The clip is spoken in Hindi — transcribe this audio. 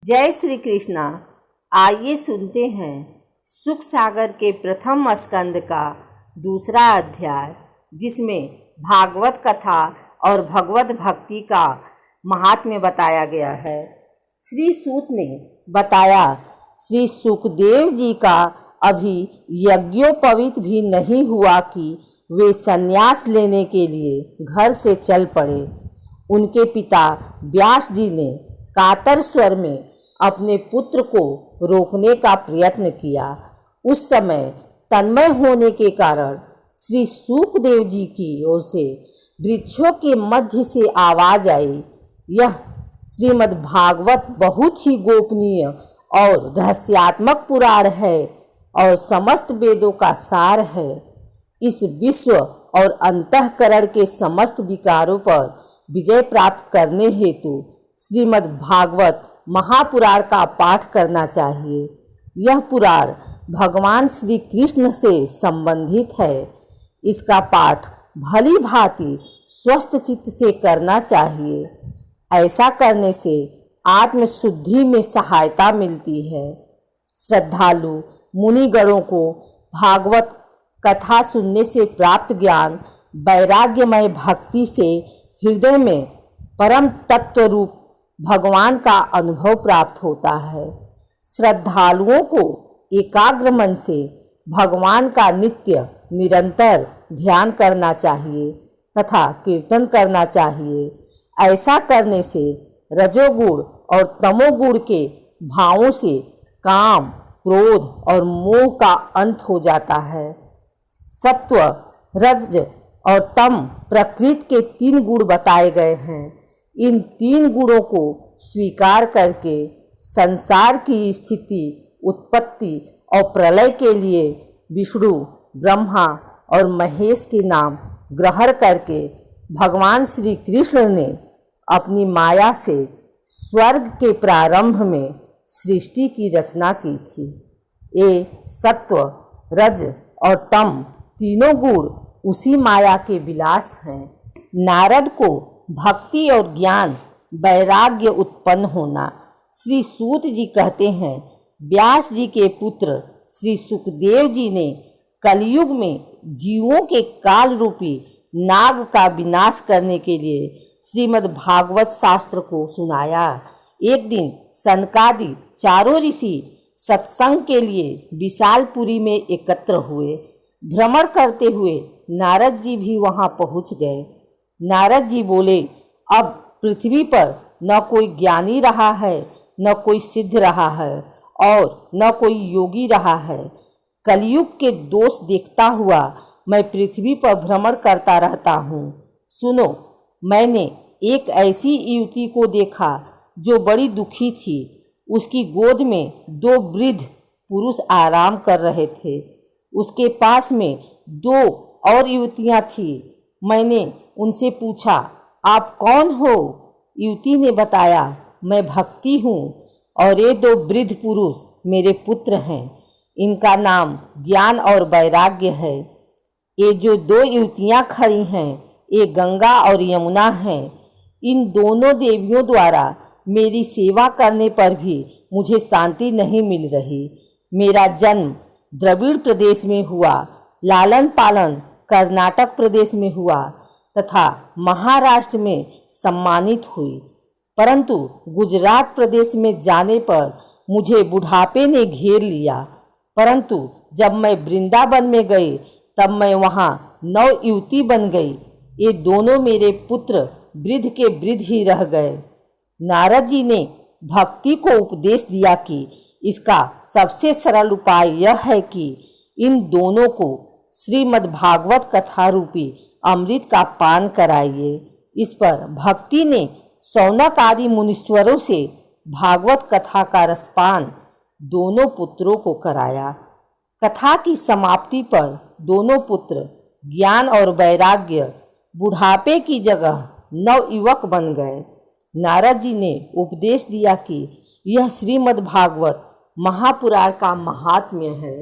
जय श्री कृष्णा। आइए सुनते हैं सुख सागर के प्रथम स्कंद का दूसरा अध्याय, जिसमें भागवत कथा और भगवत भक्ति का महात्म्य बताया गया है। श्री सूत ने बताया, श्री सुखदेव जी का अभी यज्ञोपवीत भी नहीं हुआ कि वे संन्यास लेने के लिए घर से चल पड़े। उनके पिता व्यास जी ने कातर स्वर में अपने पुत्र को रोकने का प्रयत्न किया। उस समय तन्मय होने के कारण श्री सुखदेव जी की ओर से वृक्षों के मध्य से आवाज आई, यह श्रीमद् भागवत बहुत ही गोपनीय और रहस्यात्मक पुराण है और समस्त वेदों का सार है। इस विश्व और अंतःकरण के समस्त विकारों पर विजय प्राप्त करने हेतु श्रीमद् भागवत महापुराण का पाठ करना चाहिए। यह पुराण भगवान श्री कृष्ण से संबंधित है। इसका पाठ भली भांति स्वस्थ चित्त से करना चाहिए। ऐसा करने से आत्मशुद्धि में सहायता मिलती है। श्रद्धालु मुनिगणों को भागवत कथा सुनने से प्राप्त ज्ञान वैराग्यमय भक्ति से हृदय में परम तत्व रूप भगवान का अनुभव प्राप्त होता है। श्रद्धालुओं को एकाग्र मन से भगवान का नित्य निरंतर ध्यान करना चाहिए तथा कीर्तन करना चाहिए। ऐसा करने से रजोगुण और तमोगुण के भावों से काम, क्रोध और मोह का अंत हो जाता है। सत्व, रज और तम प्रकृति के 3 गुण बताए गए हैं। इन 3 गुणों को स्वीकार करके संसार की स्थिति, उत्पत्ति और प्रलय के लिए विष्णु, ब्रह्मा और महेश के नाम ग्रहण करके भगवान श्री कृष्ण ने अपनी माया से स्वर्ग के प्रारंभ में सृष्टि की रचना की थी। ये सत्व, रज और तम तीनों गुण उसी माया के विलास हैं। नारद को भक्ति और ज्ञान वैराग्य उत्पन्न होना। श्री सूत जी कहते हैं, व्यास जी के पुत्र श्री सुखदेव जी ने कलयुग में जीवों के काल रूपी नाग का विनाश करने के लिए श्रीमद् भागवत शास्त्र को सुनाया। एक दिन सनकादि चारों ऋषि सत्संग के लिए विशालपुरी में एकत्र हुए। भ्रमण करते हुए नारद जी भी वहां पहुंच गए। नारद जी बोले, अब पृथ्वी पर न कोई ज्ञानी रहा है, न कोई सिद्ध रहा है और न कोई योगी रहा है। कलयुग के दोष देखता हुआ मैं पृथ्वी पर भ्रमण करता रहता हूँ। सुनो, मैंने एक ऐसी युवती को देखा जो बड़ी दुखी थी। उसकी गोद में 2 वृद्ध पुरुष आराम कर रहे थे। उसके पास में 2 और युवतियाँ थीं। मैंने उनसे पूछा, आप कौन हो? युवती ने बताया, मैं भक्ति हूँ और ये 2 वृद्ध पुरुष मेरे पुत्र हैं। इनका नाम ज्ञान और वैराग्य है। ये जो 2 युवतियाँ खड़ी हैं, ये गंगा और यमुना हैं। इन दोनों देवियों द्वारा मेरी सेवा करने पर भी मुझे शांति नहीं मिल रही। मेरा जन्म द्रविड़ प्रदेश में हुआ, लालन पालन कर्नाटक प्रदेश में हुआ तथा महाराष्ट्र में सम्मानित हुई, परंतु गुजरात प्रदेश में जाने पर मुझे बुढ़ापे ने घेर लिया। परंतु जब मैं वृंदावन में गई तब मैं वहाँ नव युवती बन गई। ये दोनों मेरे पुत्र वृद्ध के वृद्ध ही रह गए। नारद जी ने भक्ति को उपदेश दिया कि इसका सबसे सरल उपाय यह है कि इन दोनों को श्रीमद् भागवत कथा रूपी अमृत का पान कराइए। इस पर भक्ति ने शौनक आदि मुनीश्वरों से भागवत कथा का रसपान दोनों पुत्रों को कराया। कथा की समाप्ति पर दोनों पुत्र ज्ञान और वैराग्य बुढ़ापे की जगह नव युवक बन गए। नारद जी ने उपदेश दिया कि यह श्रीमद् भागवत महापुराण का महात्म्य है।